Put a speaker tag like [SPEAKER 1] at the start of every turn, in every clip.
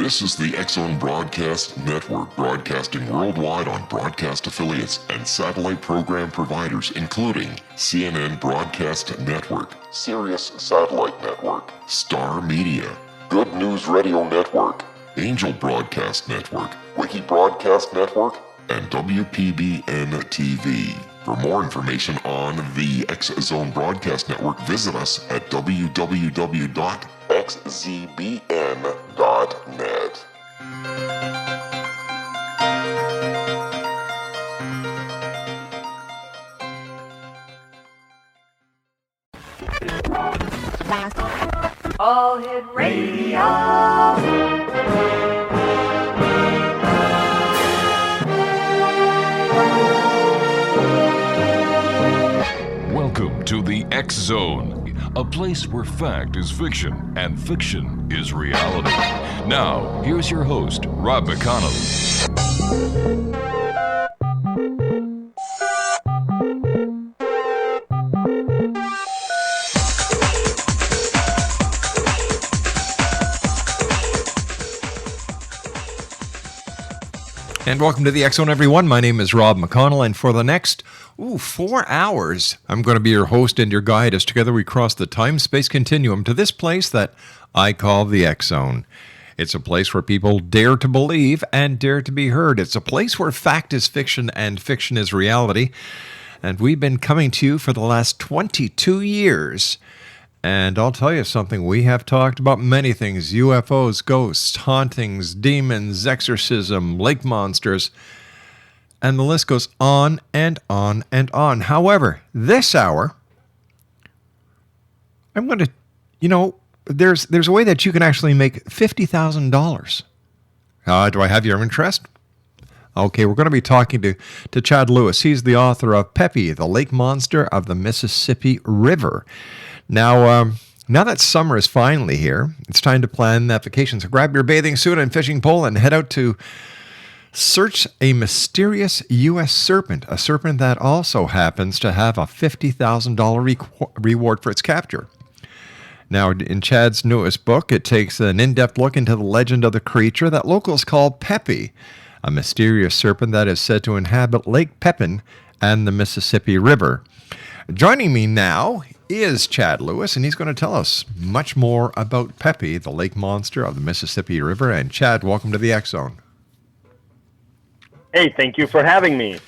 [SPEAKER 1] This is the X-Zone Broadcast Network, broadcasting worldwide on broadcast affiliates and satellite program providers, including CNN Broadcast Network, Sirius Satellite Network, Star Media, Good News Radio Network, Angel Broadcast Network, Wiki Broadcast Network, and WPBN TV. For more information on the X-Zone Broadcast Network, visit us at www.xzbn.net.
[SPEAKER 2] All Hit Radio.
[SPEAKER 3] Welcome to the X-Zone, a place where fact is fiction and fiction is reality. Now, here's your host, Rob McConnell.
[SPEAKER 4] And welcome to the X-Zone, everyone. My name is Rob McConnell, and for the next 4 hours, I'm going to be your host and your guide as together we cross the time-space continuum to this place that I call the X-Zone. It's a place where people dare to believe and dare to be heard. It's a place where fact is fiction and fiction is reality. And we've been coming to you for the last 22 years. And I'll tell you something, we have talked about many things: UFOs, ghosts, hauntings, demons, exorcism, lake monsters, and the list goes on and on and on. However, this hour, I'm going to, there's a way that you can actually make $50,000. Do I have your interest? Okay, we're going to be talking to Chad Lewis. He's the author of Pepie, the Lake Monster of the Mississippi River. Now that summer is finally here, it's time to plan that vacation. So grab your bathing suit and fishing pole and head out to search a mysterious U.S. serpent, a serpent that also happens to have a $50,000 reward for its capture. Now, in Chad's newest book, it takes an in-depth look into the legend of the creature that locals call Pepie, a mysterious serpent that is said to inhabit Lake Pepin and the Mississippi River. Joining me now is Chad Lewis, and he's going to tell us much more about Pepie, the lake monster of the Mississippi River. And Chad, welcome to the X-Zone.
[SPEAKER 5] Hey, thank you for having me.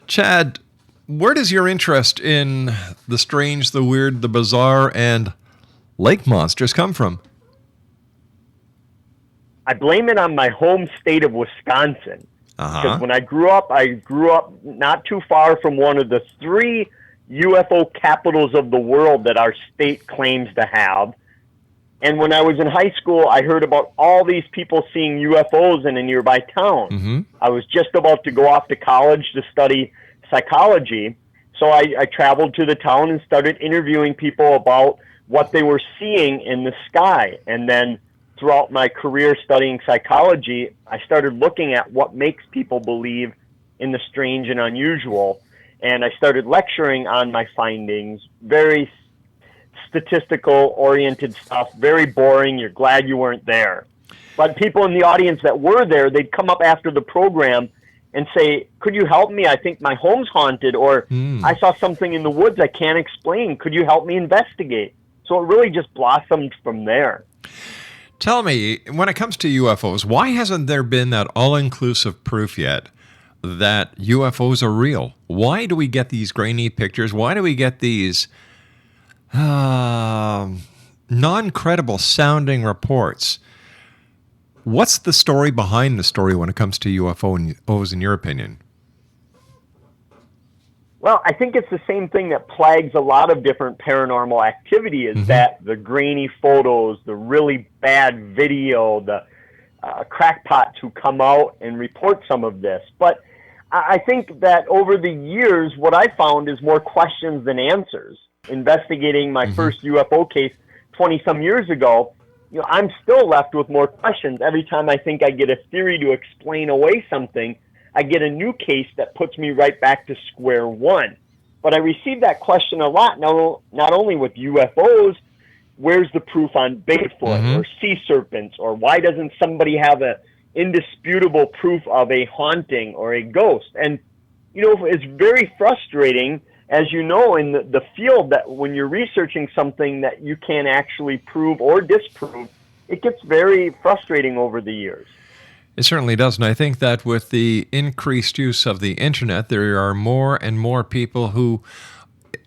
[SPEAKER 4] Chad, where does your interest in the strange, the weird, the bizarre, and lake monsters come from?
[SPEAKER 5] I blame it on my home state of Wisconsin. Because when I grew up not too far from one of the three UFO capitals of the world that our state claims to have. And when I was in high school, I heard about all these people seeing UFOs in a nearby town. Mm-hmm. I was just about to go off to college to study psychology. So I traveled to the town and started interviewing people about what they were seeing in the sky. And then throughout my career studying psychology, I started looking at what makes people believe in the strange and unusual. And I started lecturing on my findings, very statistical-oriented stuff, very boring. You're glad you weren't there. But people in the audience that were there, they'd come up after the program and say, could you help me? I think my home's haunted, or I saw something in the woods I can't explain. Could you help me investigate? So it really just blossomed from there.
[SPEAKER 4] Tell me, when it comes to UFOs, why hasn't there been that all-inclusive proof yet that UFOs are real? Why do we get these grainy pictures? Why do we get these non-credible sounding reports? What's the story behind the story when it comes to UFOs, in your opinion?
[SPEAKER 5] Well, I think it's the same thing that plagues a lot of different paranormal activity is that the grainy photos, the really bad video, the crackpots who come out and report some of this. But I think that over the years, what I found is more questions than answers. Investigating my first UFO case 20-some years ago, I'm still left with more questions. Every time I think I get a theory to explain away something, I get a new case that puts me right back to square one. But I receive that question a lot, not only with UFOs, where's the proof on Bigfoot or sea serpents, or why doesn't somebody have a indisputable proof of a haunting or a ghost? And, you know, it's very frustrating, as you know, in the field, that when you're researching something that you can't actually prove or disprove, it gets very frustrating over the years.
[SPEAKER 4] It certainly does, and I think that with the increased use of the internet, there are more and more people who,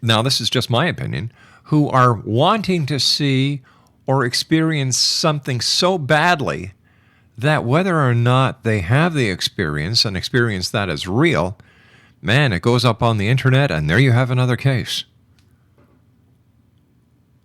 [SPEAKER 4] now this is just my opinion, who are wanting to see or experience something so badly that whether or not they have the experience and experience that as real, man, it goes up on the internet and there you have another case.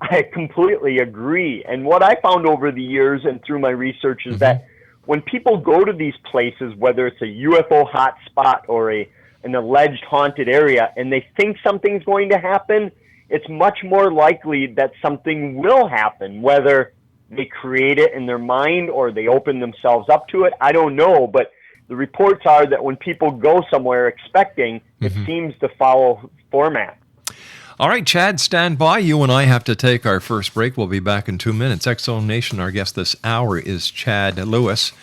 [SPEAKER 5] I completely agree. And what I found over the years and through my research is that when people go to these places, whether it's a UFO hotspot or an alleged haunted area, and they think something's going to happen, it's much more likely that something will happen, whether they create it in their mind or they open themselves up to it. I don't know, but the reports are that when people go somewhere expecting, it seems to follow format.
[SPEAKER 4] All right, Chad, stand by. You and I have to take our first break. We'll be back in 2 minutes. X-Zone Nation, our guest this hour is Chad Lewis.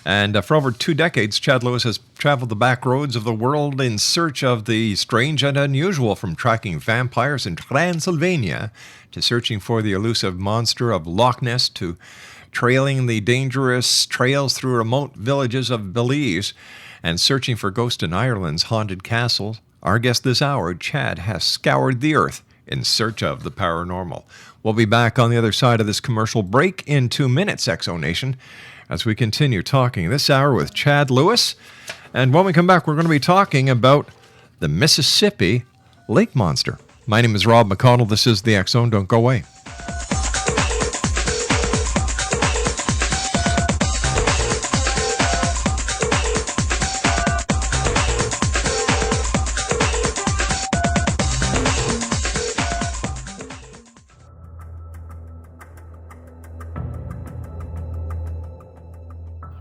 [SPEAKER 4] And for over 2 decades, Chad Lewis has traveled the back roads of the world in search of the strange and unusual, from tracking vampires in Transylvania to searching for the elusive monster of Loch Ness to trailing the dangerous trails through remote villages of Belize and searching for ghosts in Ireland's haunted castles. Our guest this hour, Chad, has scoured the earth in search of the paranormal. We'll be back on the other side of this commercial break in 2 minutes, X-Zone Nation, as we continue talking this hour with Chad Lewis. And when we come back, we're going to be talking about the Mississippi lake monster. My name is Rob McConnell. This is the X-Zone. Don't go away.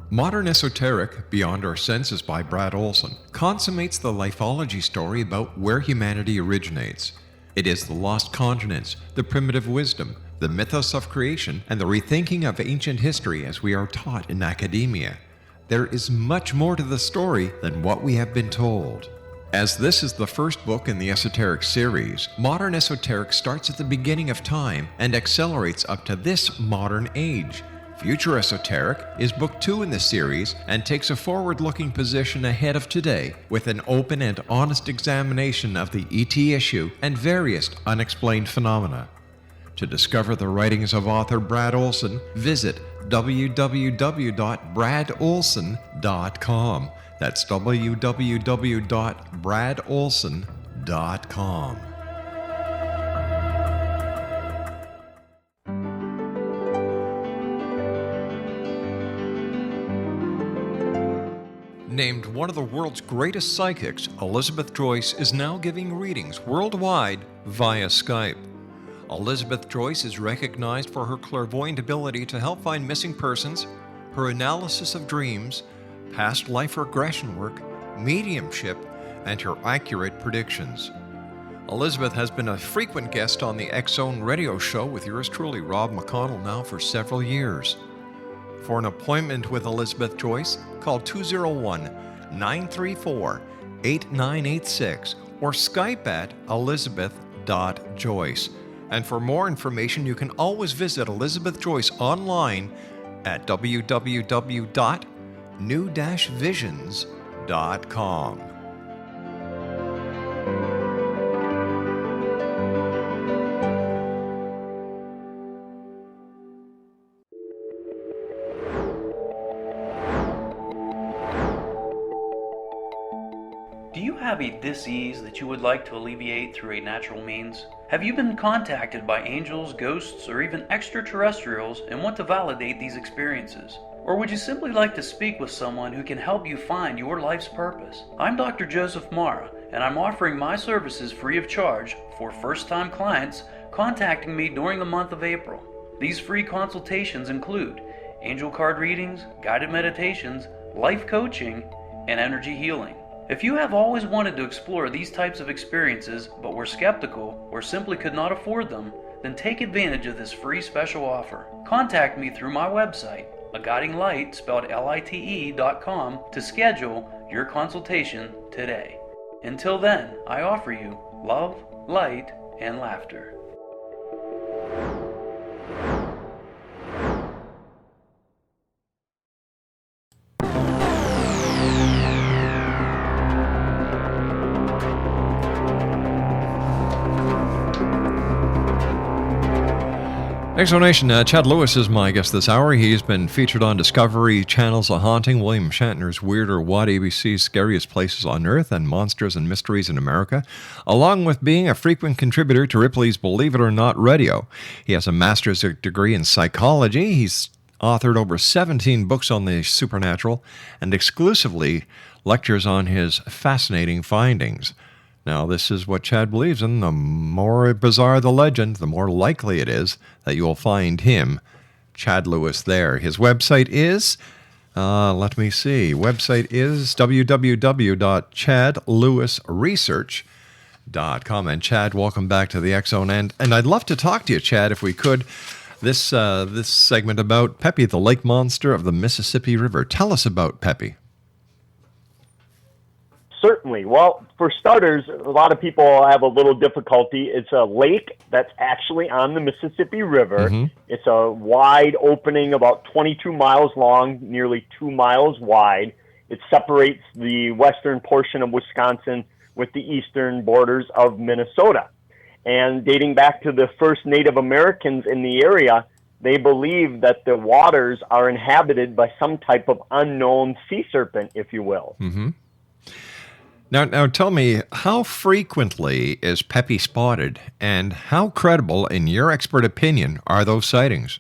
[SPEAKER 4] Modern Esoteric, Beyond Our Senses by Brad Olson, consummates the lifeology story about where humanity originates. It is the lost continents, the primitive wisdom, the mythos of creation, and the rethinking of ancient history as we are taught in academia. There is much more to the story than what we have been told. As this is the first book in the Esoteric series, Modern Esoteric starts at the beginning of time and accelerates up to this modern age. Future Esoteric is book 2 in the series and takes a forward-looking position ahead of today with an open and honest examination of the ET issue and various unexplained phenomena. To discover the writings of author Brad Olson, visit www.bradolson.com. That's www.bradolson.com. Named one of the world's greatest psychics, Elizabeth Joyce is now giving readings worldwide via Skype. Elizabeth Joyce is recognized for her clairvoyant ability to help find missing persons, her analysis of dreams, past life regression work, mediumship, and her accurate predictions. Elizabeth has been a frequent guest on the X-Zone radio show with yours truly, Rob McConnell, now for several years. For an appointment with Elizabeth Joyce, call 201-934-8986 or Skype at elizabeth.joyce. And for more information, you can always visit Elizabeth Joyce online at www.new-visions.com.
[SPEAKER 2] Do you have a dis-ease that you would like to alleviate through a natural means? Have you been contacted by angels, ghosts, or even extraterrestrials and want to validate these experiences? Or would you simply like to speak with someone who can help you find your life's purpose? I'm Dr. Joseph Mara, and I'm offering my services free of charge for first-time clients contacting me during the month of April. These free consultations include angel card readings, guided meditations, life coaching, and energy healing. If you have always wanted to explore these types of experiences but were skeptical or simply could not afford them, then take advantage of this free special offer. Contact me through my website, aguidinglight, spelled lite.com, to schedule your consultation today. Until then, I offer you love, light, and laughter.
[SPEAKER 4] Exonation, Chad Lewis is my guest this hour. He's been featured on Discovery Channel's A Haunting, William Shatner's Weird or What, ABC's Scariest Places on Earth, and Monsters and Mysteries in America, along with being a frequent contributor to Ripley's Believe It or Not radio. He has a master's degree in psychology. He's authored over 17 books on the supernatural and exclusively lectures on his fascinating findings. Now, this is what Chad believes in. The more bizarre the legend, the more likely it is that you will find him, Chad Lewis, there. His website is, website is www.chadlewisresearch.com. And Chad, welcome back to the X Zone. And I'd love to talk to you, Chad, if we could, this segment about Pepie, the lake monster of the Mississippi River. Tell us about Pepie.
[SPEAKER 5] Certainly. Well, for starters, a lot of people have a little difficulty. It's a lake that's actually on the Mississippi River. Mm-hmm. It's a wide opening, about 22 miles long, nearly 2 miles wide. It separates the western portion of Wisconsin with the eastern borders of Minnesota. And dating back to the first Native Americans in the area, they believe that the waters are inhabited by some type of unknown sea serpent, if you will.
[SPEAKER 4] Mm-hmm. Now tell me, how frequently is Pepie spotted, and how credible, in your expert opinion, are those sightings?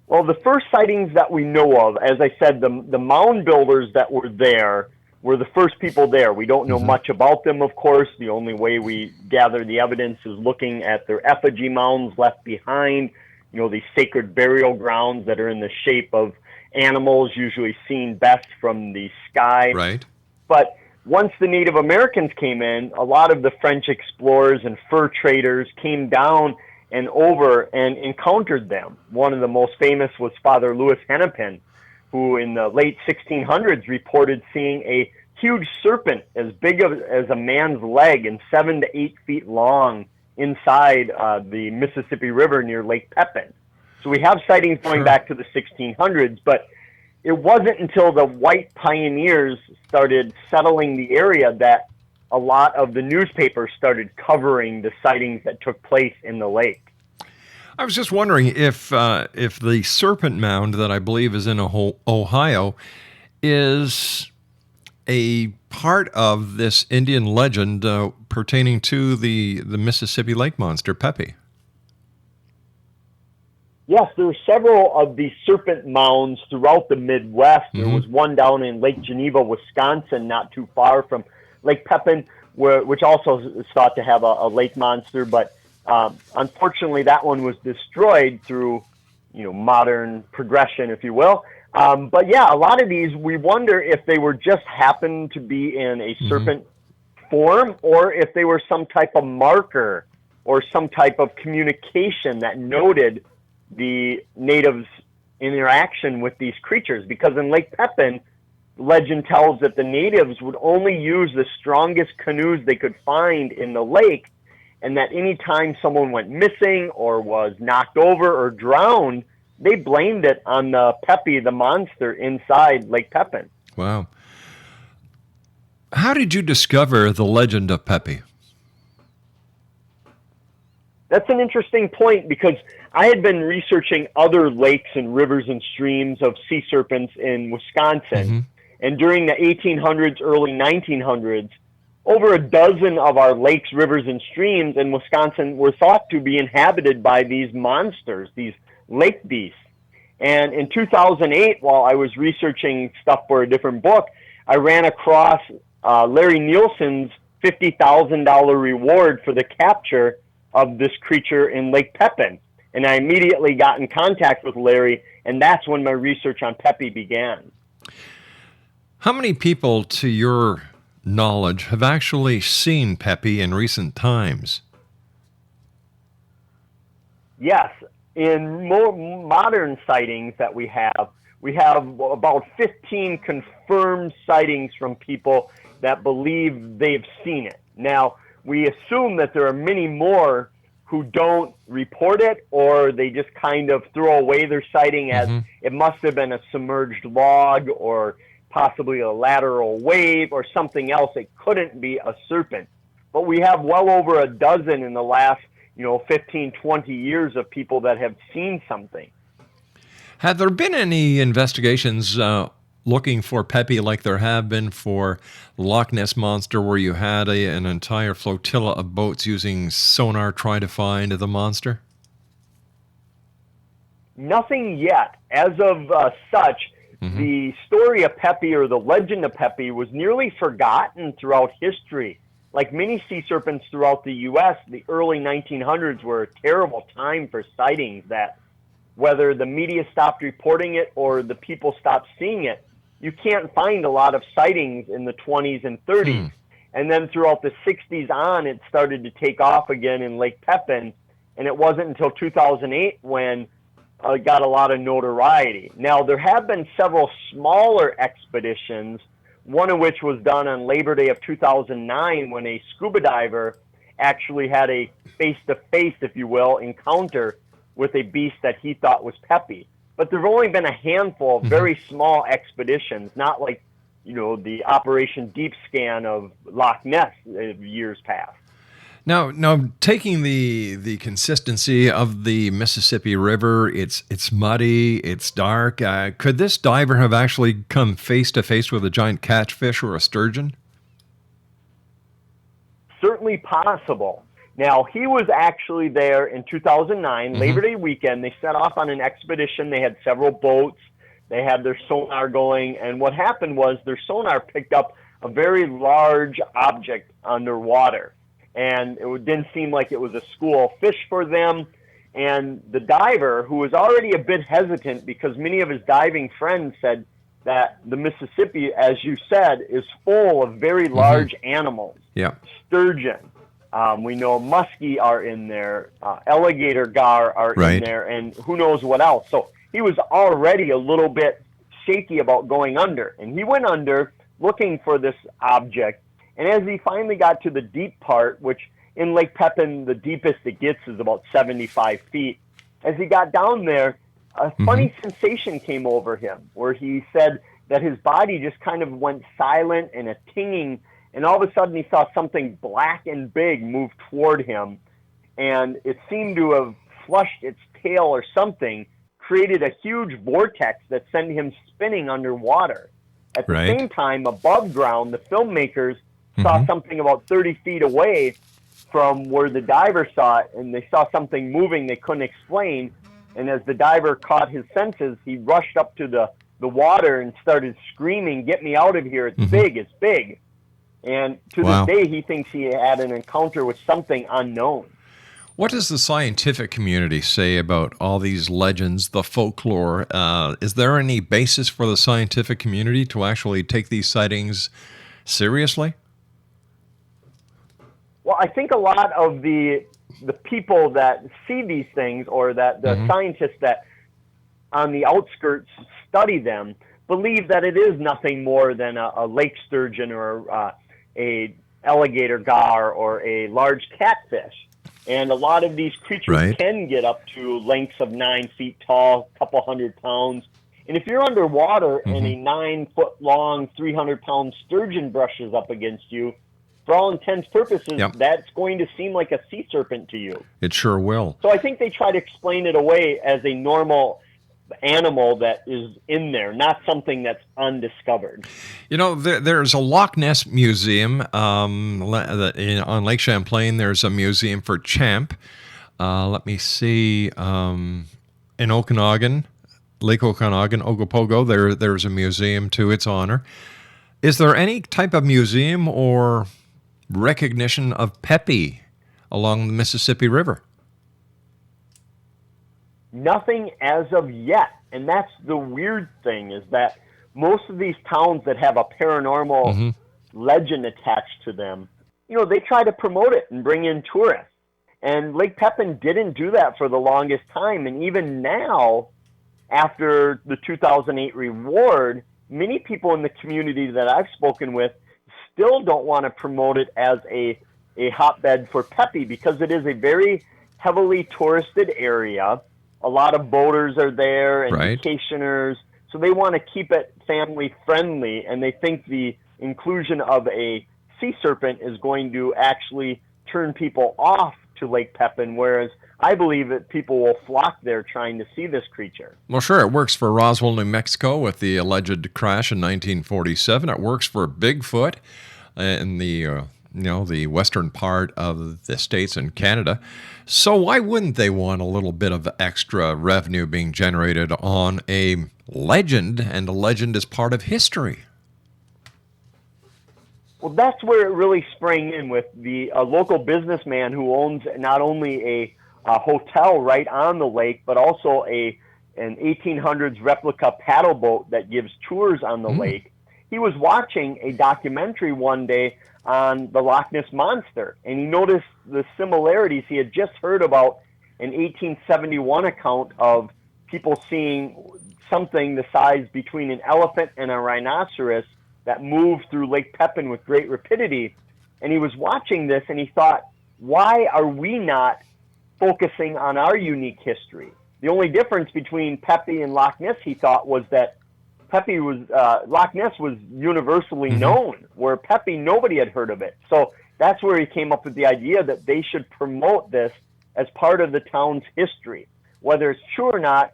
[SPEAKER 5] Well, the first sightings that we know of, as I said, the mound builders that were there were the first people there. We don't know much about them, of course. The only way we gather the evidence is looking at their effigy mounds left behind, these sacred burial grounds that are in the shape of animals, usually seen best from the sky.
[SPEAKER 4] Right.
[SPEAKER 5] But once the Native Americans came in, a lot of the French explorers and fur traders came down and over and encountered them. One of the most famous was Father Louis Hennepin, who in the late 1600s reported seeing a huge serpent as big as a man's leg and 7 to 8 feet long inside the Mississippi River near Lake Pepin. So we have sightings going back to the 1600s, but it wasn't until the white pioneers started settling the area that a lot of the newspapers started covering the sightings that took place in the lake.
[SPEAKER 4] I was just wondering if the serpent mound that I believe is in Ohio is a part of this Indian legend pertaining to the Mississippi lake monster, Pepie.
[SPEAKER 5] Yes, there were several of these serpent mounds throughout the Midwest. There was one down in Lake Geneva, Wisconsin, not too far from Lake Pepin, which also is thought to have a lake monster. But unfortunately, that one was destroyed through, modern progression, if you will. But yeah, a lot of these, we wonder if they were just happened to be in a serpent form, or if they were some type of marker or some type of communication that noted the natives' interaction with these creatures. Because in Lake Pepin, legend tells that the natives would only use the strongest canoes they could find in the lake, and that any time someone went missing or was knocked over or drowned, they blamed it on the Pepie, the monster inside Lake Pepin.
[SPEAKER 4] Wow. How did you discover the legend of Pepie?
[SPEAKER 5] That's an interesting point, because I had been researching other lakes and rivers and streams of sea serpents in Wisconsin. And during the 1800s, early 1900s, over a dozen of our lakes, rivers, and streams in Wisconsin were thought to be inhabited by these monsters, these lake beasts. And in 2008, while I was researching stuff for a different book, I ran across Larry Nielsen's $50,000 reward for the capture of this creature in Lake Pepin. And I immediately got in contact with Larry, and that's when my research on Pepie began.
[SPEAKER 4] How many people, to your knowledge, have actually seen Pepie in recent times?
[SPEAKER 5] Yes. In more modern sightings that we have about 15 confirmed sightings from people that believe they've seen it. Now, we assume that there are many more who don't report it, or they just kind of throw away their sighting as it must have been a submerged log or possibly a lateral wave or something else. It couldn't be a serpent. But we have well over a dozen in the last 15, 20 years of people that have seen something.
[SPEAKER 4] Have there been any investigations looking for Pepie like there have been for Loch Ness Monster, where you had an entire flotilla of boats using sonar trying to find the monster?
[SPEAKER 5] Nothing yet. As of such, the story of Pepie, or the legend of Pepie, was nearly forgotten throughout history. Like many sea serpents throughout the U.S., the early 1900s were a terrible time for sightings, that whether the media stopped reporting it or the people stopped seeing it, you can't find a lot of sightings in the 20s and 30s. And then throughout the 60s on, it started to take off again in Lake Pepin, and it wasn't until 2008 when it got a lot of notoriety. Now, there have been several smaller expeditions, one of which was done on Labor Day of 2009 when a scuba diver actually had a face-to-face, if you will, encounter with a beast that he thought was Pepie. But there have only been a handful of very small expeditions, not like, the Operation Deep Scan of Loch Ness years past.
[SPEAKER 4] Now, taking the consistency of the Mississippi River, it's muddy, it's dark. Could this diver have actually come face to face with a giant catfish or a sturgeon?
[SPEAKER 5] Certainly possible. Now, he was actually there in 2009, Labor Day weekend. They set off on an expedition. They had several boats. They had their sonar going. And what happened was their sonar picked up a very large object underwater. And it didn't seem like it was a school of fish for them. And the diver, who was already a bit hesitant because many of his diving friends said that the Mississippi, as you said, is full of very large animals.
[SPEAKER 4] Yeah.
[SPEAKER 5] Sturgeon. We know muskie are in there. Alligator gar are in there. And who knows what else. So he was already a little bit shaky about going under. And he went under looking for this object. And as he finally got to the deep part, which in Lake Pepin, the deepest it gets is about 75 feet, as he got down there, a funny sensation came over him where he said that his body just kind of went silent and a tinging, and all of a sudden he saw something black and big move toward him, and it seemed to have flushed its tail or something, created a huge vortex that sent him spinning underwater. At the same time, above ground, the filmmakers saw something about 30 feet away from where the diver saw it, and they saw something moving they couldn't explain. And as the diver caught his senses, he rushed up to the water and started screaming, "Get me out of here, it's big, it's big." And to this day, he thinks he had an encounter with something unknown.
[SPEAKER 4] What does the scientific community say about all these legends, the folklore? Is there any basis for the scientific community to actually take these sightings seriously?
[SPEAKER 5] Well, I think a lot of the people that see these things, or that the scientists that on the outskirts study them, believe that it is nothing more than a lake sturgeon or a alligator gar or a large catfish. And a lot of these creatures can get up to lengths of 9 feet tall, a couple 100 pounds. And if you're underwater and a 9-foot-long, 300-pound sturgeon brushes up against you, for all intents and purposes, that's going to seem like a sea serpent to you.
[SPEAKER 4] It sure will.
[SPEAKER 5] So I think they try to explain it away as a normal animal that is in there, not something that's undiscovered.
[SPEAKER 4] There's a Loch Ness museum on Lake Champlain. There's a museum for Champ. Let me see. In Okanagan, Lake Okanagan, Ogopogo, there's a museum to its honor. Is there any type of museum or recognition of Pepie along the Mississippi River?
[SPEAKER 5] Nothing as of yet. And that's the weird thing, is that most of these towns that have a paranormal legend attached to them, they try to promote it and bring in tourists. And Lake Pepin didn't do that for the longest time. And even now, after the 2008 reward, many people in the community that I've spoken with still don't want to promote it as a hotbed for Pepie, because it is a very heavily touristed area. A lot of boaters are there and vacationers. So they want to keep it family friendly, and they think the inclusion of a sea serpent is going to actually turn people off to Lake Pepin, whereas I believe that people will flock there trying to see this creature.
[SPEAKER 4] Well, sure, it works for Roswell, New Mexico with the alleged crash in 1947. It works for Bigfoot in the western part of the States and Canada. So why wouldn't they want a little bit of extra revenue being generated on a legend, and a legend is part of history?
[SPEAKER 5] Well, that's where it really sprang in with a local businessman who owns not only a hotel right on the lake, but also an 1800s replica paddle boat that gives tours on the lake. He was watching a documentary one day on the Loch Ness Monster, and he noticed the similarities. He had just heard about an 1871 account of people seeing something the size between an elephant and a rhinoceros that moved through Lake Pepin with great rapidity. And he was watching this, and he thought, why are we not focusing on our unique history? The only difference between Pepie and Loch Ness, he thought, was that Loch Ness was universally known, where Pepie, nobody had heard of it. So that's where he came up with the idea that they should promote this as part of the town's history. Whether it's true or not,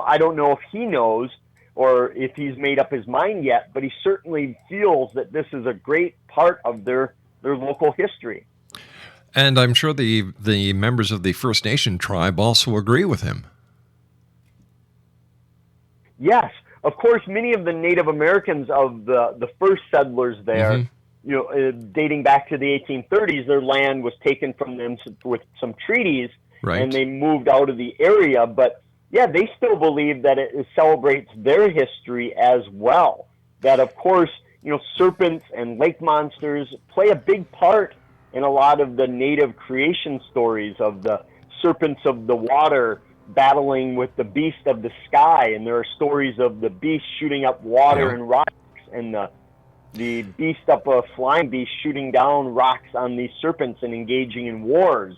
[SPEAKER 5] I don't know if he knows or if he's made up his mind yet, but he certainly feels that this is a great part of their local history.
[SPEAKER 4] And I'm sure the members of the First Nation tribe also agree with him.
[SPEAKER 5] Yes. Of course, many of the Native Americans of the first settlers there, dating back to the 1830s, their land was taken from them with some treaties, and they moved out of the area. But yeah, they still believe that it celebrates their history as well. That, of course, serpents and lake monsters play a big part in a lot of the native creation stories of the serpents of the water battling with the beast of the sky, and there are stories of the beast shooting up water and rocks, and the beast up a flying beast shooting down rocks on these serpents and engaging in wars.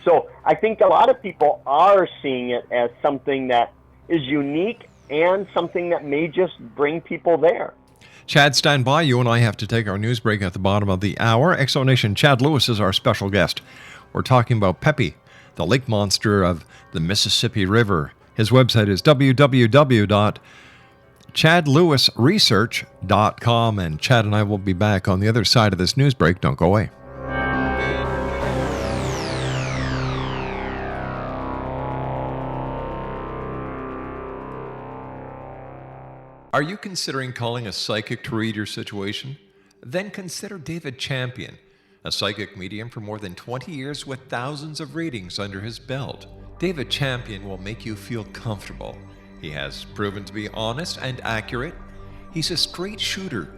[SPEAKER 5] So I think a lot of people are seeing it as something that is unique and something that may just bring people there.
[SPEAKER 4] Chad, stand by. You and I have to take our news break at the bottom of the hour. Exonation Chad Lewis is our special guest. We're talking about Pepie, the lake monster of the Mississippi River. His website is www.chadlewisresearch.com, and Chad and I will be back on the other side of this news break. Don't go away. Are you considering calling a psychic to read your situation? Then consider David Champion, a psychic medium for more than 20 years with thousands of readings under his belt. David Champion will make you feel comfortable. He has proven to be honest and accurate. He's a straight shooter.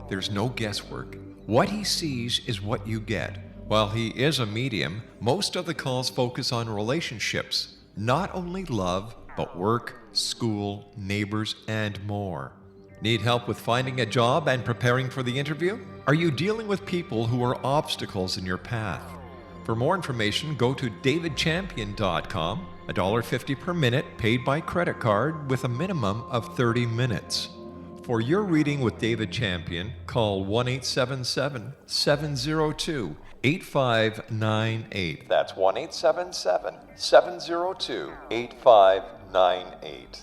[SPEAKER 4] There's no guesswork. What he sees is what you get. While he is a medium, most of the calls focus on relationships, not only love, but work, school, neighbors, and more. Need help with finding a job and preparing for the interview? Are you dealing with people who are obstacles in your path? For more information, go to davidchampion.com, $1.50 per minute paid by credit card with a minimum of 30 minutes. For your reading with David Champion, call 1-877-702-8598. That's 1-877-702-8598.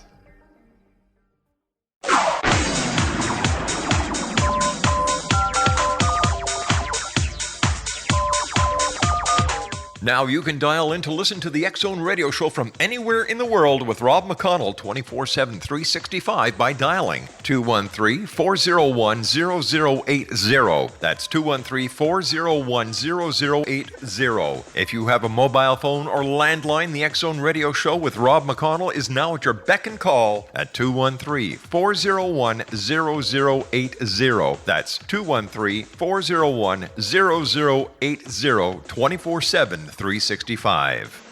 [SPEAKER 4] Now you can dial in to listen to the X-Zone radio show from anywhere in the world with Rob McConnell 24/7, 365 by dialing 213-401-0080. That's 213-401-0080. If you have a mobile phone or landline, the X-Zone radio show with Rob McConnell is now at your beck and call at 213-401-0080. That's 213-401-0080, 24/7. 365.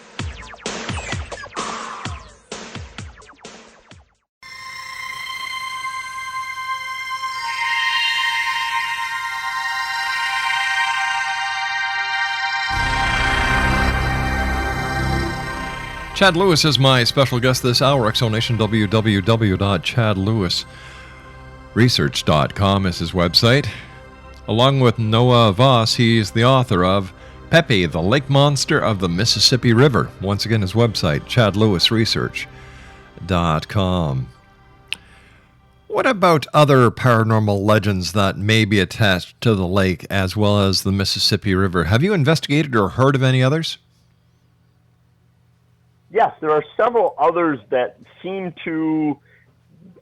[SPEAKER 4] Chad Lewis is my special guest this hour. Exonation, www.chadlewisresearch.com is his website. Along with Noah Voss, he's the author of Pepie, the Lake Monster of the Mississippi River. Once again, his website, chadlewisresearch.com. What about other paranormal legends that may be attached to the lake as well as the Mississippi River? Have you investigated or heard of any others?
[SPEAKER 5] Yes, there are several others that seem to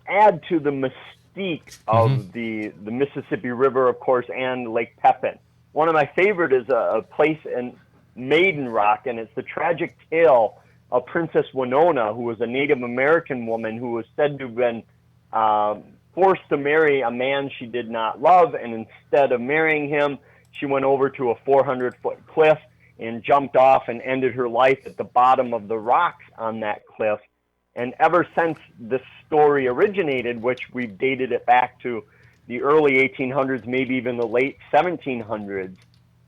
[SPEAKER 5] add to the mystique of the Mississippi River, of course, and Lake Pepin. One of my favorite is a place in Maiden Rock, and it's the tragic tale of Princess Winona, who was a Native American woman who was said to have been forced to marry a man she did not love, and instead of marrying him, she went over to a 400-foot cliff and jumped off and ended her life at the bottom of the rocks on that cliff. And ever since this story originated, which we've dated it back to the early 1800s, maybe even the late 1700s,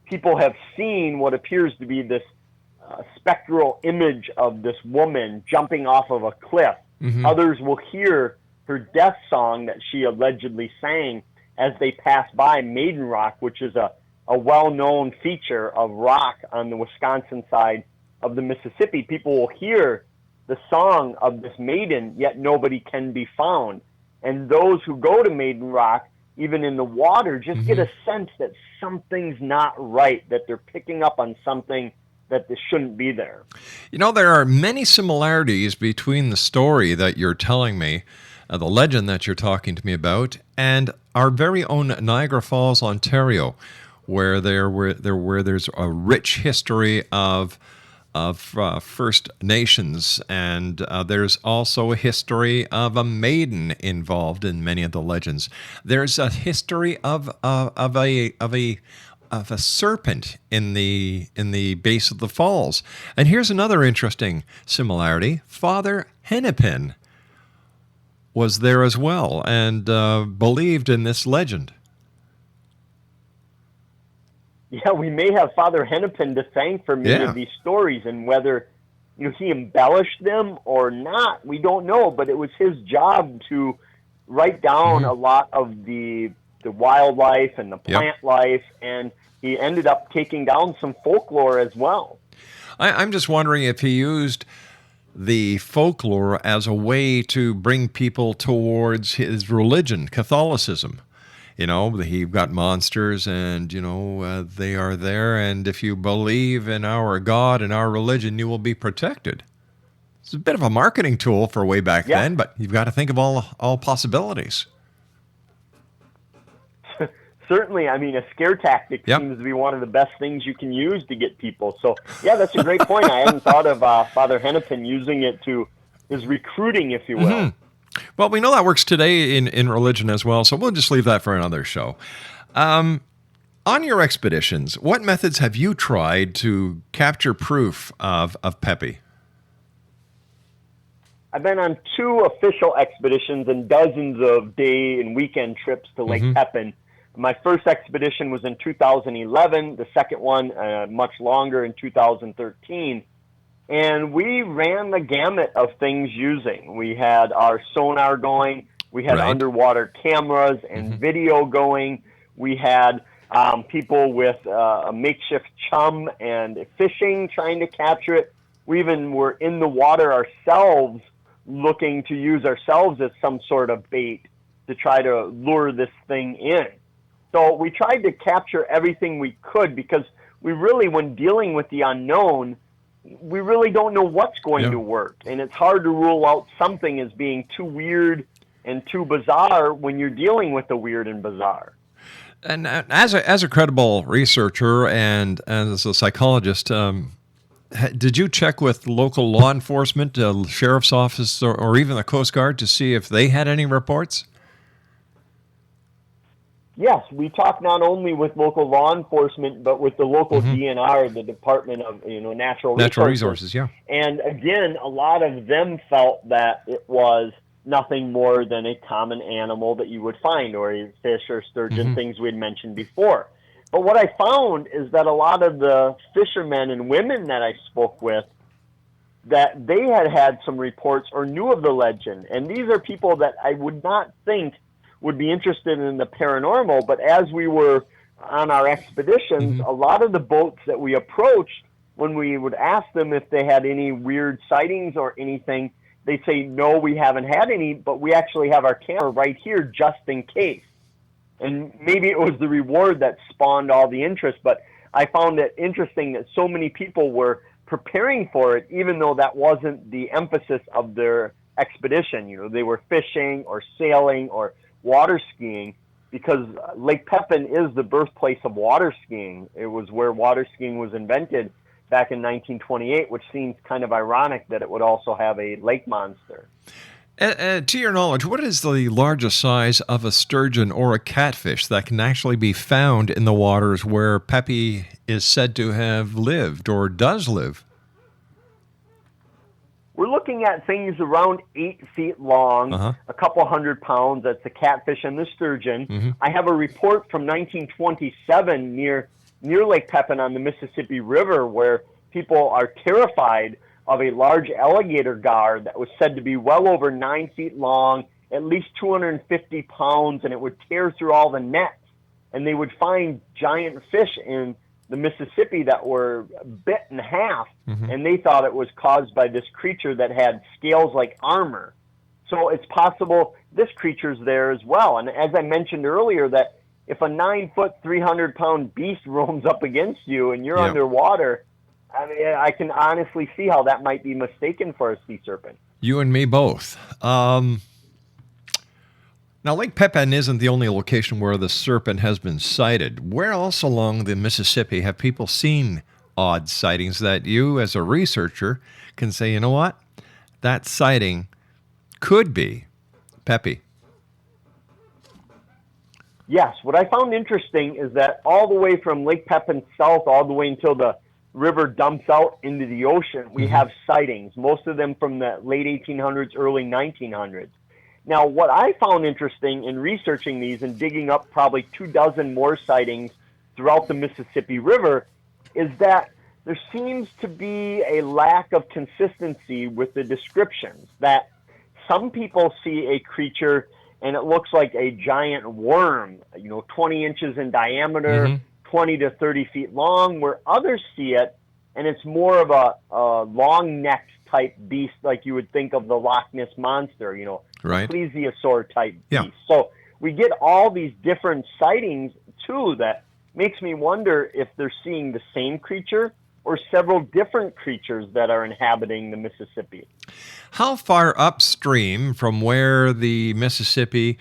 [SPEAKER 5] people have seen what appears to be this spectral image of this woman jumping off of a cliff. Others will hear her death song that she allegedly sang as they pass by Maiden Rock, which is a well-known feature of rock on the Wisconsin side of the Mississippi. People will hear the song of this maiden, yet nobody can be found. And those who go to Maiden Rock, even in the water, just get a sense that something's not right, that they're picking up on something that this shouldn't be there.
[SPEAKER 4] You know, there are many similarities between the story that you're telling me, the legend that you're talking to me about, and our very own Niagara Falls, Ontario, where there's a rich history of First Nations, and there's also a history of a maiden involved in many of the legends. There's a history of a serpent in the base of the falls. And here's another interesting similarity: Father Hennepin was there as well, and believed in this legend.
[SPEAKER 5] Yeah, we may have Father Hennepin to thank for many of these stories, and whether he embellished them or not, we don't know. But it was his job to write down a lot of the wildlife and the plant life, and he ended up taking down some folklore as well.
[SPEAKER 4] I'm just wondering if he used the folklore as a way to bring people towards his religion, Catholicism. You've got monsters, and, they are there, and if you believe in our God and our religion, you will be protected. It's a bit of a marketing tool for way back then, but you've got to think of all possibilities.
[SPEAKER 5] Certainly, a scare tactic seems to be one of the best things you can use to get people. So, that's a great point. I hadn't thought of Father Hennepin using it to his recruiting, if you will.
[SPEAKER 4] Well, we know that works today in religion as well, so we'll just leave that for another show. On your expeditions, what methods have you tried to capture proof of Pepie?
[SPEAKER 5] I've been on 2 official expeditions and dozens of day and weekend trips to Lake Pepin. My first expedition was in 2011, the second one much longer in 2013. And we ran the gamut of things using. We had our sonar going. We had underwater cameras and video going. We had people with a makeshift chum and fishing trying to capture it. We even were in the water ourselves, looking to use ourselves as some sort of bait to try to lure this thing in. So we tried to capture everything we could, because we really, when dealing with the unknown, we really don't know what's going to work. And it's hard to rule out something as being too weird and too bizarre when you're dealing with the weird and bizarre.
[SPEAKER 4] And as a credible researcher and as a psychologist, did you check with local law enforcement, sheriff's office, or even the Coast Guard to see if they had any reports?
[SPEAKER 5] Yes, we talk not only with local law enforcement, but with the local DNR, the Department of Natural
[SPEAKER 4] Resources. Yeah.
[SPEAKER 5] And again, a lot of them felt that it was nothing more than a common animal that you would find, or a fish or sturgeon, things we had mentioned before. But what I found is that a lot of the fishermen and women that I spoke with, that they had some reports or knew of the legend. And these are people that I would not think would be interested in the paranormal, but as we were on our expeditions, a lot of the boats that we approached, when we would ask them if they had any weird sightings or anything, they'd say, no, we haven't had any, but we actually have our camera right here just in case. And maybe it was the reward that spawned all the interest, but I found it interesting that so many people were preparing for it, even though that wasn't the emphasis of their expedition. They were fishing or sailing or water skiing, because Lake Pepin is the birthplace of water skiing. It was where water skiing was invented back in 1928, which seems kind of ironic that it would also have a lake monster.
[SPEAKER 4] To your knowledge, what is the largest size of a sturgeon or a catfish that can actually be found in the waters where Pepie is said to have lived or does live?
[SPEAKER 5] We're looking at things around 8 feet long, a couple 100 pounds. That's the catfish and the sturgeon. I have a report from 1927 near Lake Pepin on the Mississippi River, where people are terrified of a large alligator gar that was said to be well over 9 feet long, at least 250 pounds, and it would tear through all the nets. And they would find giant fish in the Mississippi that were bit in half, and they thought it was caused by this creature that had scales like armor. So it's possible this creature's there as well. And as I mentioned earlier, that if a 9-foot, 300-pound beast roams up against you and you're underwater, I mean, I can honestly see how that might be mistaken for a sea serpent.
[SPEAKER 4] You and me both. Now, Lake Pepin isn't the only location where the serpent has been sighted. Where else along the Mississippi have people seen odd sightings that you, as a researcher, can say, you know what, that sighting could be Pepie?
[SPEAKER 5] Yes, what I found interesting is that all the way from Lake Pepin south all the way until the river dumps out into the ocean, we have sightings, most of them from the late 1800s, early 1900s. Now, what I found interesting in researching these and digging up probably 24 more sightings throughout the Mississippi River is that there seems to be a lack of consistency with the descriptions, that some people see a creature and it looks like a giant worm, 20 inches in diameter, 20 to 30 feet long, where others see it and it's more of a long-necked type beast, like you would think of the Loch Ness Monster,
[SPEAKER 4] right,
[SPEAKER 5] plesiosaur type beast. So we get all these different sightings too that makes me wonder if they're seeing the same creature or several different creatures that are inhabiting the Mississippi.
[SPEAKER 4] How far upstream from where the Mississippi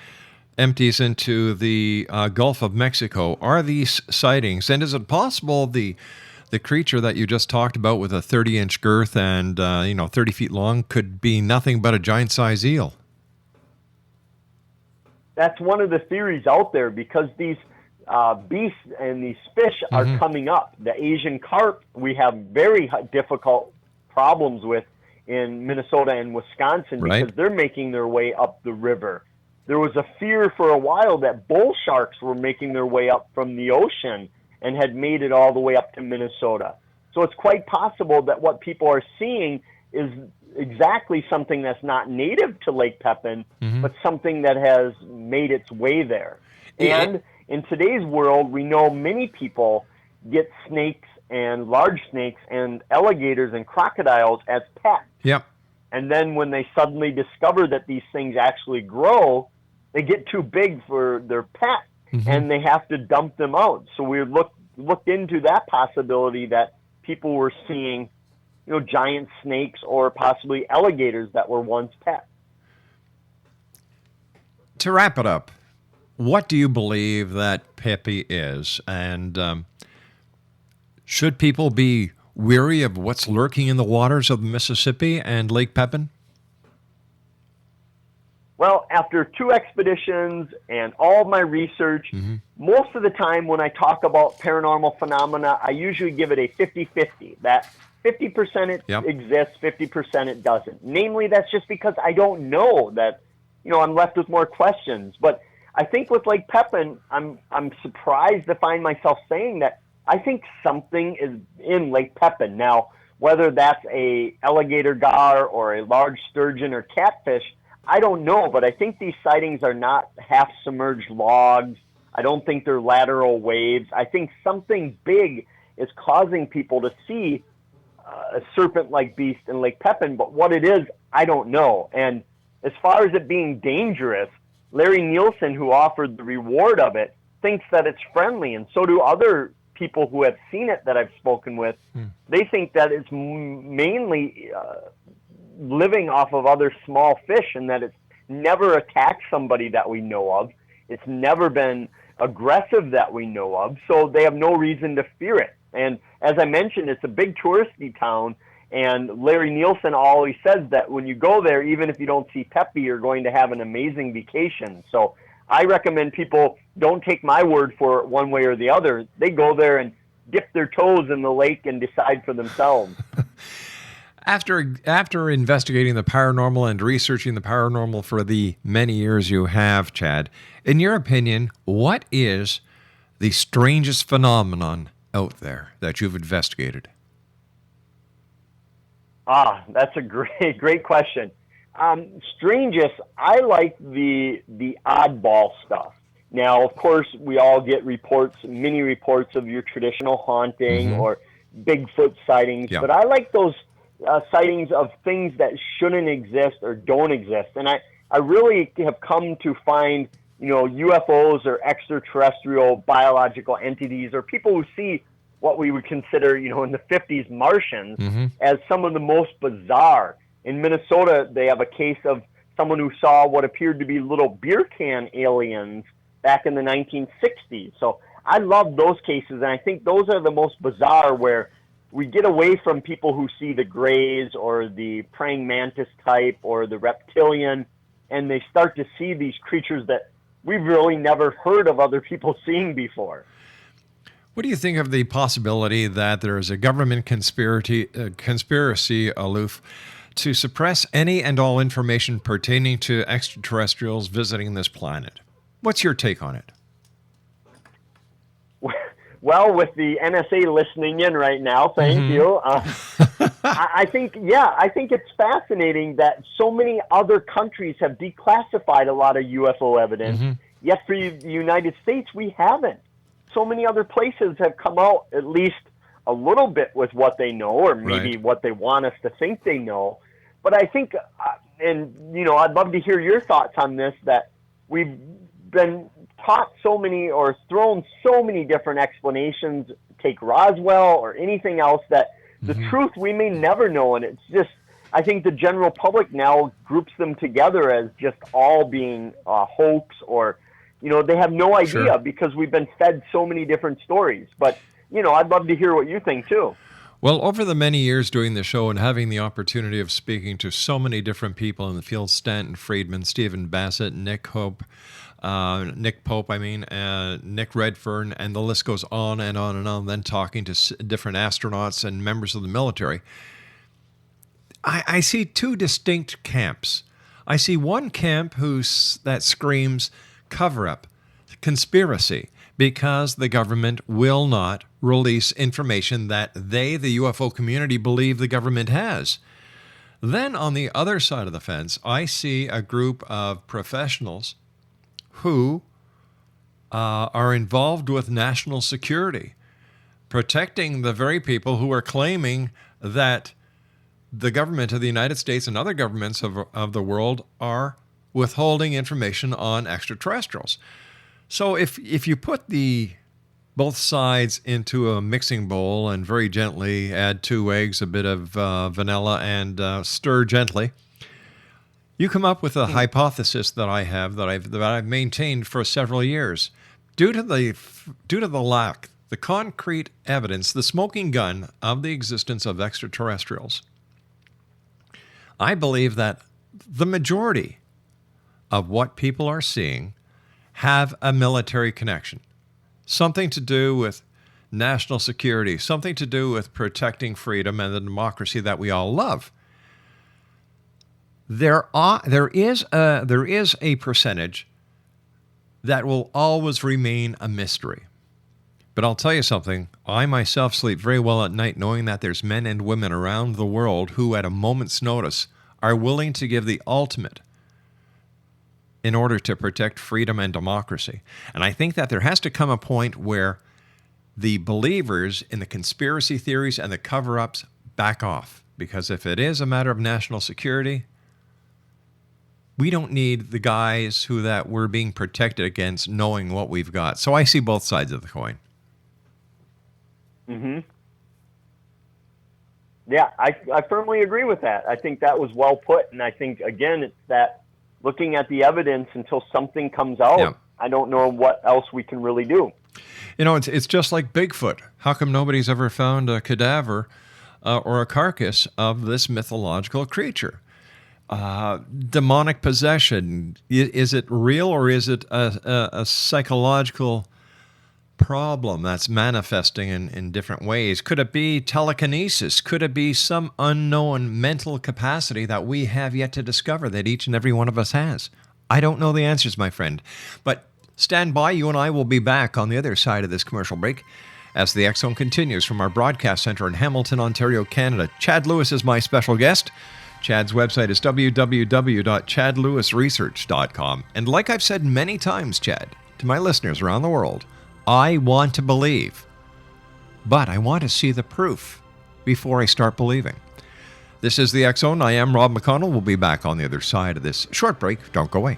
[SPEAKER 4] empties into the Gulf of Mexico are these sightings? And is it possible the creature that you just talked about with a 30-inch girth and 30 feet long could be nothing but a giant-sized eel?
[SPEAKER 5] That's one of the theories out there, because these beasts and these fish are coming up. The Asian carp we have very difficult problems with in Minnesota and Wisconsin, because they're making their way up the river. There was a fear for a while that bull sharks were making their way up from the ocean and had made it all the way up to Minnesota. So it's quite possible that what people are seeing is exactly something that's not native to Lake Pepin, but something that has made its way there. And in today's world, we know many people get snakes and large snakes and alligators and crocodiles as pets.
[SPEAKER 4] Yep.
[SPEAKER 5] And then when they suddenly discover that these things actually grow, they get too big for their pet, and they have to dump them out. So we looked into that possibility, that people were seeing, giant snakes or possibly alligators that were once pets.
[SPEAKER 4] To wrap it up, what do you believe that Pepie is? And should people be weary of what's lurking in the waters of the Mississippi and Lake Pepin?
[SPEAKER 5] Well, after 2 expeditions and all of my research, most of the time when I talk about paranormal phenomena, I usually give it a 50-50. That 50% it exists, 50% it doesn't. Namely, that's just because I don't know that, I'm left with more questions. But I think with Lake Pepin, I'm surprised to find myself saying that I think something is in Lake Pepin. Now, whether that's a alligator gar or a large sturgeon or catfish, I don't know, but I think these sightings are not half-submerged logs. I don't think they're lateral waves. I think something big is causing people to see a serpent-like beast in Lake Pepin, but what it is, I don't know. And as far as it being dangerous, Larry Nielsen, who offered the reward of it, thinks that it's friendly, and so do other people who have seen it that I've spoken with. They think that it's mainly living off of other small fish, and that it's never attacked somebody that we know of. It's never been aggressive that we know of, so they have no reason to fear it. And as I mentioned, it's a big touristy town, and Larry Nielsen always says that when you go there, even if you don't see Pepie, you're going to have an amazing vacation. So I recommend people don't take my word for it one way or the other. They go there and dip their toes in the lake and decide for themselves.
[SPEAKER 4] After investigating the paranormal and researching the paranormal for the many years you have, Chad, in your opinion, what is the strangest phenomenon out there that you've investigated?
[SPEAKER 5] That's a great question. Strangest, I like the oddball stuff. Now, of course, we all get mini reports of your traditional haunting or Bigfoot sightings, but I like those sightings of things that shouldn't exist or don't exist. And I really have come to find, UFOs or extraterrestrial biological entities, or people who see what we would consider, in the 50s Martians, as some of the most bizarre. In Minnesota, they have a case of someone who saw what appeared to be little beer can aliens back in the 1960s. So I love those cases, and I think those are the most bizarre, where we get away from people who see the grays or the praying mantis type or the reptilian, and they start to see these creatures that we've really never heard of other people seeing before.
[SPEAKER 4] What do you think of the possibility that there is a government conspiracy aloof to suppress any and all information pertaining to extraterrestrials visiting this planet? What's your take on it?
[SPEAKER 5] Well, with the NSA listening in right now, thank you. I think it's fascinating that so many other countries have declassified a lot of UFO evidence, yet for the United States, we haven't. So many other places have come out at least a little bit with what they know, or maybe what they want us to think they know. But I think, and I'd love to hear your thoughts on this, that we've been taught so many or thrown so many different explanations, take Roswell or anything else, that the truth we may never know. And it's just, I think the general public now groups them together as just all being a hoax, or, they have no idea because we've been fed so many different stories. But, I'd love to hear what you think too.
[SPEAKER 4] Well, over the many years doing the show and having the opportunity of speaking to so many different people in the field, Stanton Friedman, Stephen Bassett, Nick Pope, Nick Redfern, and the list goes on and on and on, then talking to different astronauts and members of the military, I see two distinct camps. I see one camp that screams cover-up, conspiracy, because the government will not release information that the UFO community, believe the government has. Then on the other side of the fence, I see a group of professionals who are involved with national security, protecting the very people who are claiming that the government of the United States and other governments of the world are withholding information on extraterrestrials. So if you put both sides into a mixing bowl and very gently add 2 eggs, a bit of vanilla, and stir gently, you come up with a hypothesis that I have that I've maintained for several years. Due to the lack, the concrete evidence, the smoking gun of the existence of extraterrestrials, I believe that the majority of what people are seeing have a military connection. Something to do with national security, something to do with protecting freedom and the democracy that we all love. There is a percentage that will always remain a mystery. But I'll tell you something, I myself sleep very well at night knowing that there's men and women around the world who at a moment's notice are willing to give the ultimate in order to protect freedom and democracy. And I think that there has to come a point where the believers in the conspiracy theories and the cover-ups back off. Because if it is a matter of national security, we don't need the guys who that we're being protected against knowing what we've got. So I see both sides of the coin.
[SPEAKER 5] Mm-hmm. Yeah, I firmly agree with that. I think that was well put. And I think, again, it's that looking at the evidence until something comes out, yeah. I don't know what else we can really do.
[SPEAKER 4] You know, it's just like Bigfoot. How come nobody's ever found a cadaver or a carcass of this mythological creature? Demonic possession, is it real or is it a psychological problem that's manifesting in different ways? Could it be telekinesis? Could it be some unknown mental capacity that we have yet to discover that each and every one of us has? I don't know the answers, my friend. But stand by. You and I will be back on the other side of this commercial break as the X Zone continues from our broadcast center in Hamilton, Ontario, Canada. Chad Lewis is my special guest. Chad's website is www.chadlewisresearch.com. And like I've said many times, Chad, to my listeners around the world, I want to believe, but I want to see the proof before I start believing. This is the X Zone. I am Rob McConnell. We'll be back on the other side of this short break. Don't go away.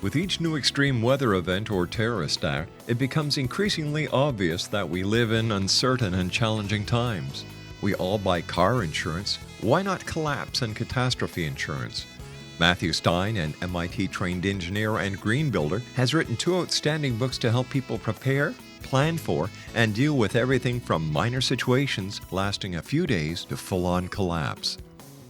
[SPEAKER 4] With each new extreme weather event or terrorist act, it becomes increasingly obvious that we live in uncertain and challenging times. We all buy car insurance. Why not collapse and catastrophe insurance? Matthew Stein, an MIT-trained engineer and green builder, has written 2 outstanding books to help people prepare, plan for, and deal with everything from minor situations lasting a few days to full-on collapse.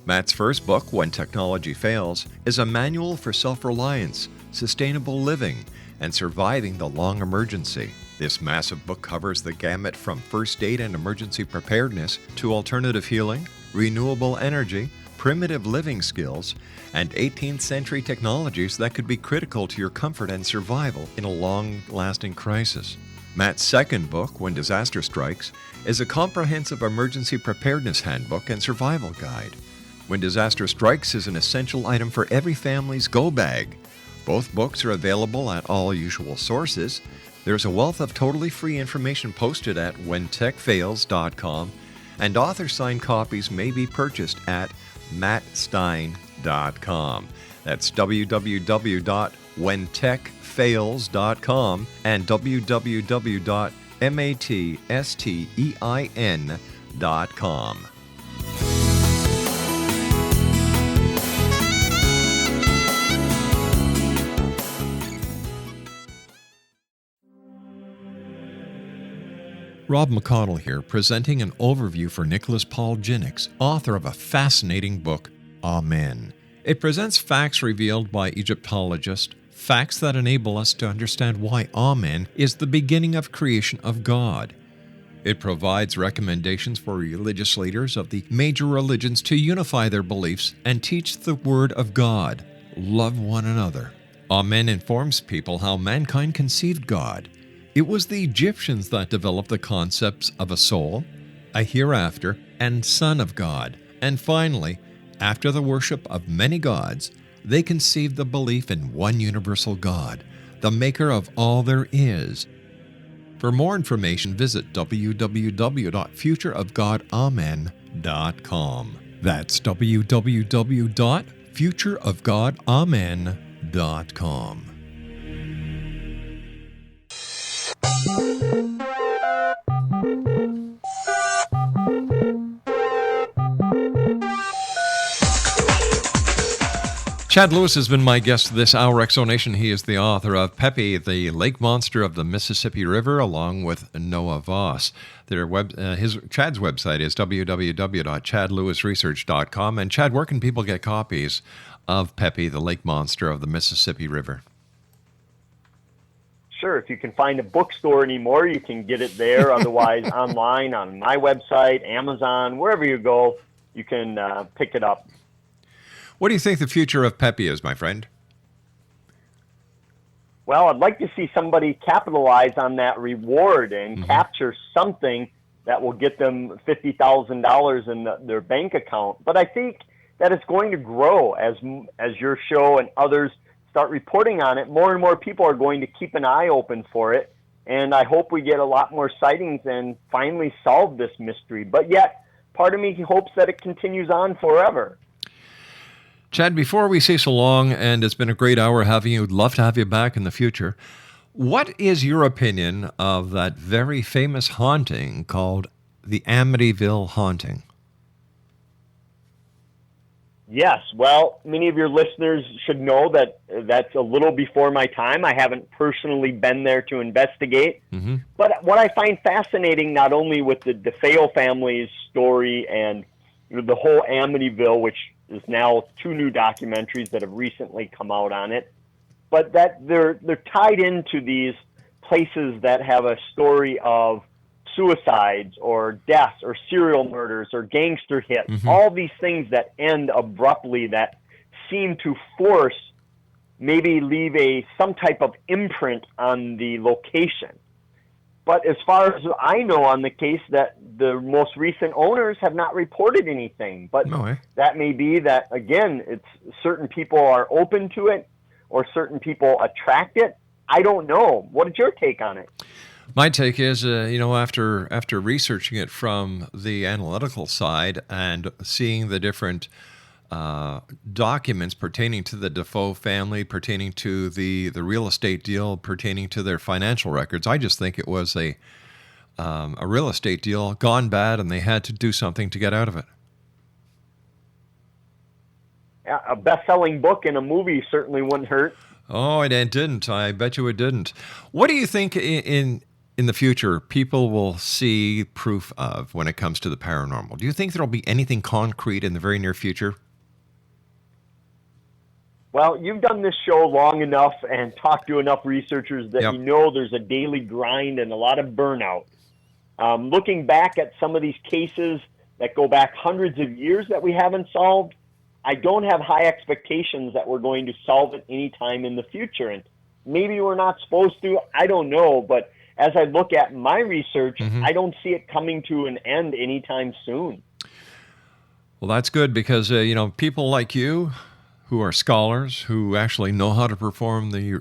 [SPEAKER 4] Matt's first book, When Technology Fails, is a manual for self-reliance, sustainable living, and surviving the long emergency. This massive book covers the gamut from first aid and emergency preparedness to alternative healing, renewable energy, primitive living skills, and 18th century technologies that could be critical to your comfort and survival in a long-lasting crisis. Matt's second book, When Disaster Strikes, is a comprehensive emergency preparedness handbook and survival guide. When Disaster Strikes is an essential item for every family's go bag. Both books are available at all usual sources. There's a wealth of totally free information posted at whentechfails.com, and author-signed copies may be purchased at mattstein.com. That's www.whentechfails.com and www.mattstein.com. Rob McConnell here, presenting an overview for Nicholas Paul Jennings, author of a fascinating book, Amen. It presents facts revealed by Egyptologists, facts that enable us to understand why Amen is the beginning of creation of God. It provides recommendations for religious leaders of the major religions to unify their beliefs and teach the Word of God. Love one another. Amen informs people how mankind conceived God. It was the Egyptians that developed the concepts of a soul, a hereafter, and Son of God. And finally, after the worship of many gods, they conceived the belief in one universal God, the maker of all there is. For more information, visit www.futureofgodamen.com. That's www.futureofgodamen.com. Chad Lewis has been my guest this hour, Exonation. He is the author of Pepie, the Lake Monster of the Mississippi River, along with Noah Voss. Chad's website is www.chadlewisresearch.com. And Chad, where can people get copies of Pepie, the Lake Monster of the Mississippi River?
[SPEAKER 5] Sure. If you can find a bookstore anymore, you can get it there. Otherwise, online on my website, Amazon, wherever you go, you can pick it up.
[SPEAKER 4] What do you think the future of Pepie is, my friend?
[SPEAKER 5] Well, I'd like to see somebody capitalize on that reward and capture something that will get them $50,000 in their bank account. But I think that it's going to grow as your show and others start reporting on it. More and more people are going to keep an eye open for it. And I hope we get a lot more sightings and finally solve this mystery. But yet, part of me hopes that it continues on forever.
[SPEAKER 4] Chad, before we say so long, and it's been a great hour having you, would love to have you back in the future. What is your opinion of that very famous haunting called the Amityville haunting?
[SPEAKER 5] Yes, well, many of your listeners should know that that's a little before my time. I haven't personally been there to investigate. But what I find fascinating, not only with the DeFeo family's story and the whole Amityville, which is now 2 new documentaries that have recently come out on it, but that they're tied into these places that have a story of suicides or deaths or serial murders or gangster hits, all these things that end abruptly that seem to force, maybe leave some type of imprint on the location. But as far as I know on the case, that the most recent owners have not reported anything. But that may be that, again, it's certain people are open to it or certain people attract it. I don't know. What is your take on it?
[SPEAKER 4] My take is, after researching it from the analytical side and seeing the different documents pertaining to the Defoe family, pertaining to the real estate deal, pertaining to their financial records, I just think it was a real estate deal gone bad, and they had to do something to get out of it.
[SPEAKER 5] A best-selling book and a movie certainly wouldn't hurt.
[SPEAKER 4] Oh, it didn't. I bet you it didn't. What do you think in the future people will see proof of when it comes to the paranormal? Do you think there will be anything concrete in the very near future?
[SPEAKER 5] Well, you've done this show long enough and talked to enough researchers that you know there's a daily grind and a lot of burnout. Looking back at some of these cases that go back hundreds of years that we haven't solved, I don't have high expectations that we're going to solve it anytime in the future. And maybe we're not supposed to, I don't know. But as I look at my research, I don't see it coming to an end anytime soon.
[SPEAKER 4] Well, that's good because, people like you who are scholars, who actually know how to perform the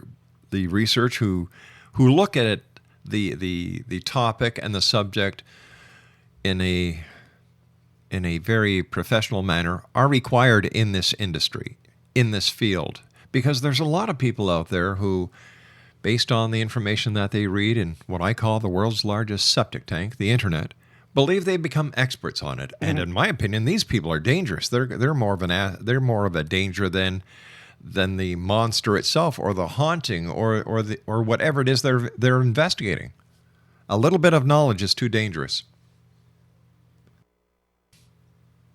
[SPEAKER 4] research, who look at it, the topic and the subject in a very professional manner, are required in this industry, in this field, because there's a lot of people out there who, based on the information that they read in what I call the world's largest septic tank, the internet, believe they become experts on it. And in my opinion, these people are dangerous. They're more of a danger than the monster itself, or the haunting, or whatever it is they're investigating. A little bit of knowledge is too dangerous.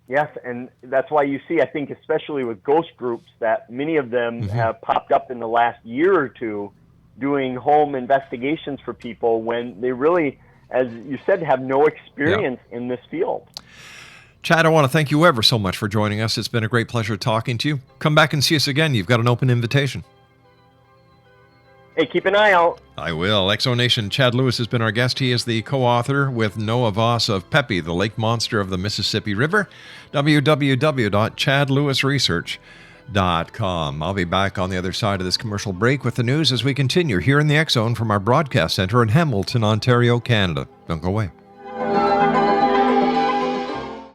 [SPEAKER 5] Yes, and that's why you see, I think, especially with ghost groups, that many of them have popped up in the last year or two doing home investigations for people when they really, as you said, have no experience in this field.
[SPEAKER 4] Chad, I want to thank you ever so much for joining us. It's been a great pleasure talking to you. Come back and see us again. You've got an open invitation.
[SPEAKER 5] Hey, keep an eye out.
[SPEAKER 4] I will. Exonation, Chad Lewis has been our guest. He is the co-author with Noah Voss of Pepie, the Lake Monster of the Mississippi River. www.chadlewisresearch.com. I'll be back on the other side of this commercial break with the news as we continue here in the X Zone from our broadcast center in Hamilton, Ontario, Canada. Don't go away.